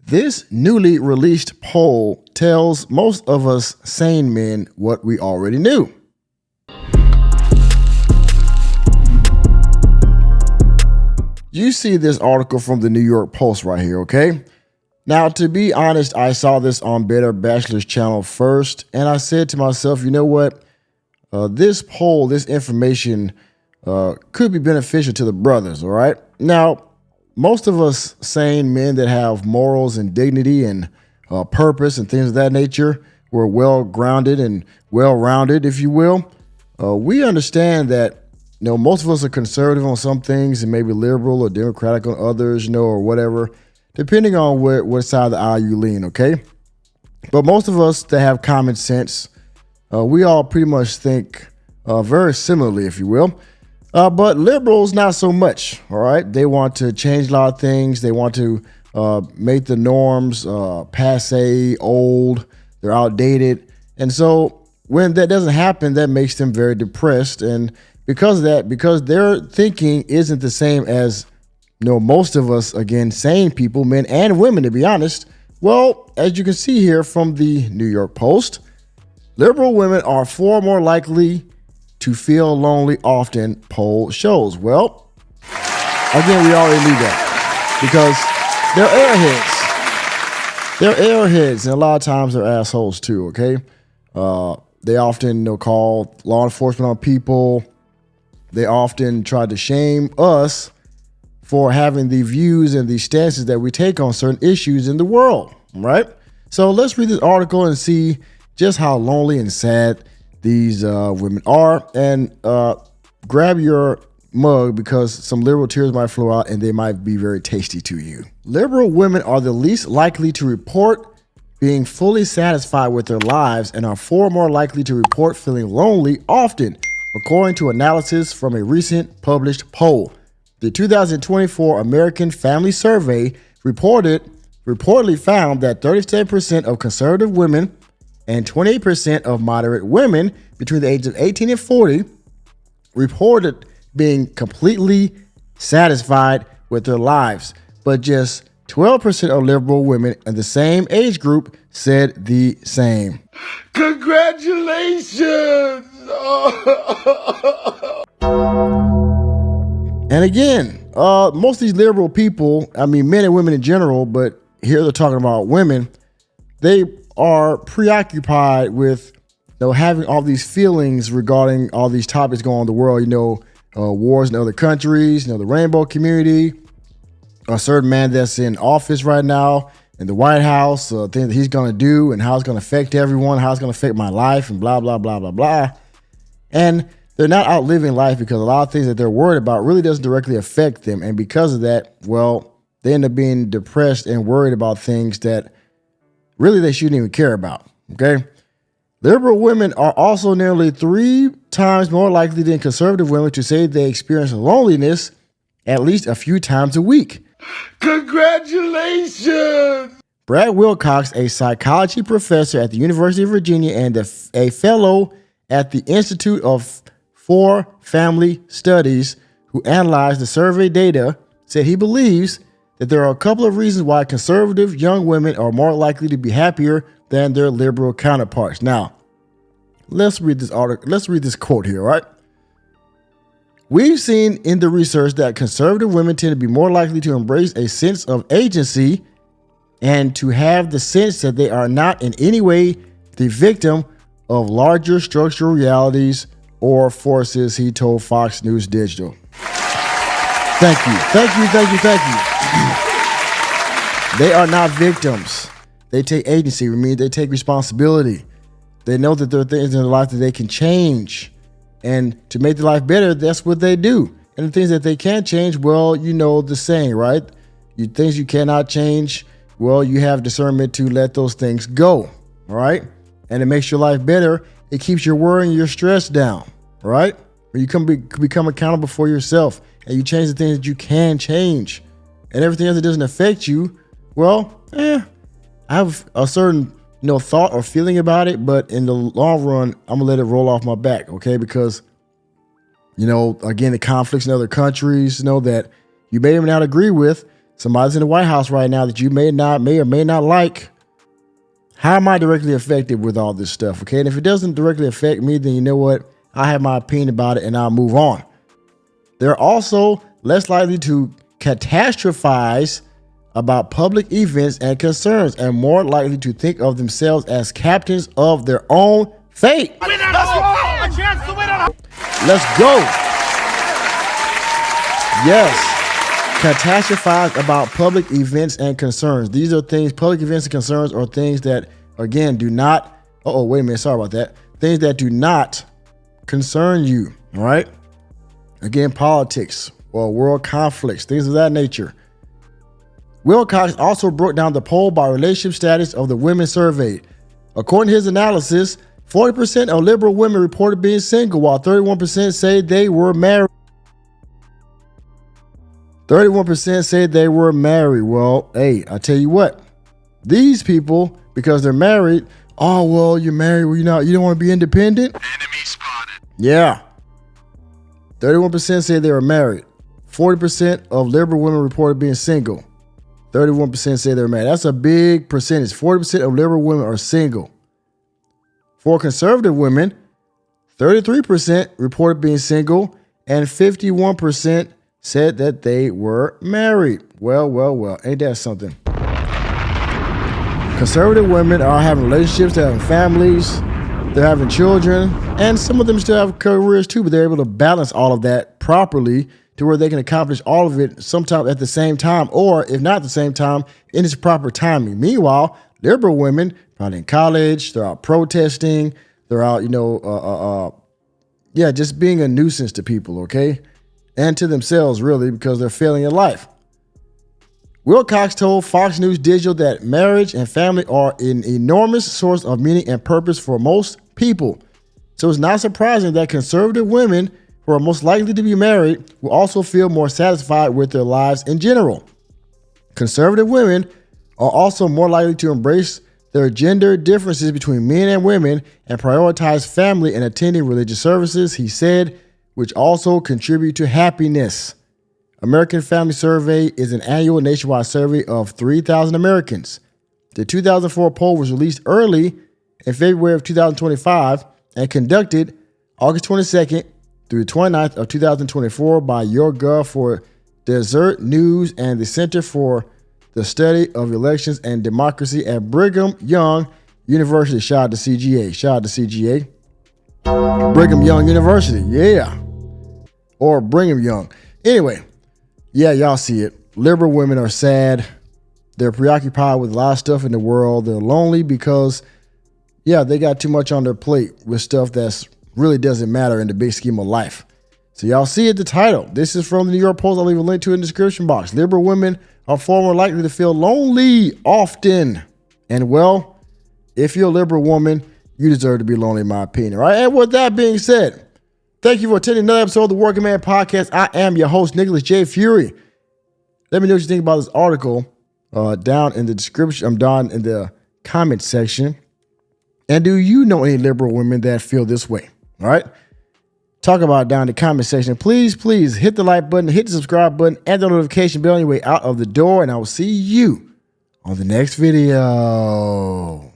This newly released poll tells most of us sane men what we already knew. You see this article from the New York Post right here, okay? Now, to be honest, I saw this on Better Bachelor's channel first, and I said to myself, you know what? This poll, this information could be beneficial to the brothers, all right? Now, most of us sane men that have morals and dignity and purpose and things of that nature, we're well-grounded and well-rounded, if you will. We understand that, most of us are conservative on some things and maybe liberal or democratic on others, or whatever, depending on what side of the aisle you lean, okay? But most of us that have common sense, we all pretty much think very similarly, if you will. But liberals, not so much, all right? They want to change a lot of things. They want to make the norms passe, old, they're outdated. And so when that doesn't happen, that makes them very depressed. And because of that, because their thinking isn't the same as, most of us, again, sane people, men and women, to be honest. Well, as you can see here from the New York Post, liberal women are far more likely to feel lonely often, poll shows. Well, again, we already knew that because they're airheads, and a lot of times they're assholes too, okay? They often call law enforcement on people. They often try to shame us for having the views and the stances that we take on certain issues in the world, right? So let's read this article and see just how lonely and sad these women are, and grab your mug because some liberal tears might flow out and they might be very tasty to you. Liberal women are the least likely to report being fully satisfied with their lives and are far more likely to report feeling lonely often, according to analysis from a recent published poll. The 2024 American Family Survey reportedly found that 37% of conservative women and 28% of moderate women between the ages of 18 and 40 reported being completely satisfied with their lives. But just 12% of liberal women in the same age group said the same. Congratulations! And again, most of these liberal people, men and women in general, but here they're talking about women, they are preoccupied with having all these feelings regarding all these topics going on in the world, wars in other countries, the rainbow community, a certain man that's in office right now in the White House, things that he's going to do and how it's going to affect everyone, how it's going to affect my life and blah, blah, blah, blah, blah. And they're not out living life because a lot of things that they're worried about really doesn't directly affect them. And because of that, they end up being depressed and worried about things that really they shouldn't even care about, okay? Liberal women are also nearly 3 times more likely than conservative women to say they experience loneliness at least a few times a week. Congratulations! Brad Wilcox, a psychology professor at the University of Virginia and a fellow at the Institute for Family Studies, who analyzed the survey data, said he believes that there are a couple of reasons why conservative young women are more likely to be happier than their liberal counterparts. Now, let's read this article. Let's read this quote here, right? We've seen in the research that conservative women tend to be more likely to embrace a sense of agency and to have the sense that they are not in any way the victim of larger structural realities or forces, he told Fox News Digital. Thank you. They are not victims. They take agency. They take responsibility. They know that there are things in their life that they can change. And to make their life better, that's what they do. And the things that they can't change, the saying, right? Things you cannot change, you have discernment to let those things go, all right? And it makes your life better. It keeps your worry and your stress down, all right? When you become accountable for yourself and you change the things that you can change and everything else that doesn't affect you, I have a certain thought or feeling about it, but in the long run, I'm gonna let it roll off my back, okay? Because, again, the conflicts in other countries, that you may or may not agree with, somebody's in the White House right now that you may or may not like. How am I directly affected with all this stuff? Okay. And if it doesn't directly affect me, then you know what? I have my opinion about it and I'll move on. They're also less likely to catastrophize about public events and concerns and more likely to think of themselves as captains of their own fate. Let's go. Yes. Catastrophize about public events and concerns. These are things, public events and concerns are things that, again, do not, wait a minute, sorry about that. Things that do not concern you, all right? Again, politics or world conflicts, things of that nature. Wilcox also broke down the poll by relationship status of the women surveyed. According to his analysis, 40% of liberal women reported being single, while 31% say they were married. 31% said they were married. Well, hey, I tell you what, these people, because they're married, oh, well, you're married, well, you don't want to be independent? Enemy spotted. Yeah. 31% said they were married. 40% of liberal women reported being single. 31% say they're married. That's a big percentage. 40% of liberal women are single. For conservative women, 33% reported being single and 51% said that they were married. Well, ain't that something? Conservative women are having relationships, they're having families, they're having children, and some of them still have careers too, but they're able to balance all of that properly to where they can accomplish all of it sometime at the same time, or if not at the same time, in its proper timing. Meanwhile, liberal women, probably in college, they're out protesting, they're out, just being a nuisance to people, okay? And to themselves, really, because they're failing in life. Wilcox told Fox News Digital that marriage and family are an enormous source of meaning and purpose for most people. So it's not surprising that conservative women who are most likely to be married will also feel more satisfied with their lives in general. Conservative women are also more likely to embrace their gender differences between men and women and prioritize family and attending religious services, he said, which also contribute to happiness. American Family Survey is an annual nationwide survey of 3,000 Americans. The 2004 poll was released early in February of 2025 and conducted August 22nd through the 29th of 2024 by YourGov for Desert News and the Center for the Study of Elections and Democracy at Brigham Young University. Shout out to CGA. Shout out to CGA. Brigham Young University. Yeah. Or Brigham Young. Anyway, yeah, y'all see it. Liberal women are sad. They're preoccupied with a lot of stuff in the world. They're lonely because, they got too much on their plate with stuff that's really doesn't matter in the big scheme of life. So y'all see it, the title. This is from the New York Post. I'll leave a link to it in the description box. Liberal women are far more likely to feel lonely often. And well, if you're a liberal woman, you deserve to be lonely, in my opinion. Right? And with that being said, thank you for attending another episode of the Working Man Podcast. I am your host, Nicholas J. Fury. Let me know what you think about this article down in the description. I'm down in the comment section. And do you know any liberal women that feel this way? All right. Talk about it down in the comment section. Please hit the like button, hit the subscribe button, and the notification bell on your way out of the door. And I will see you on the next video.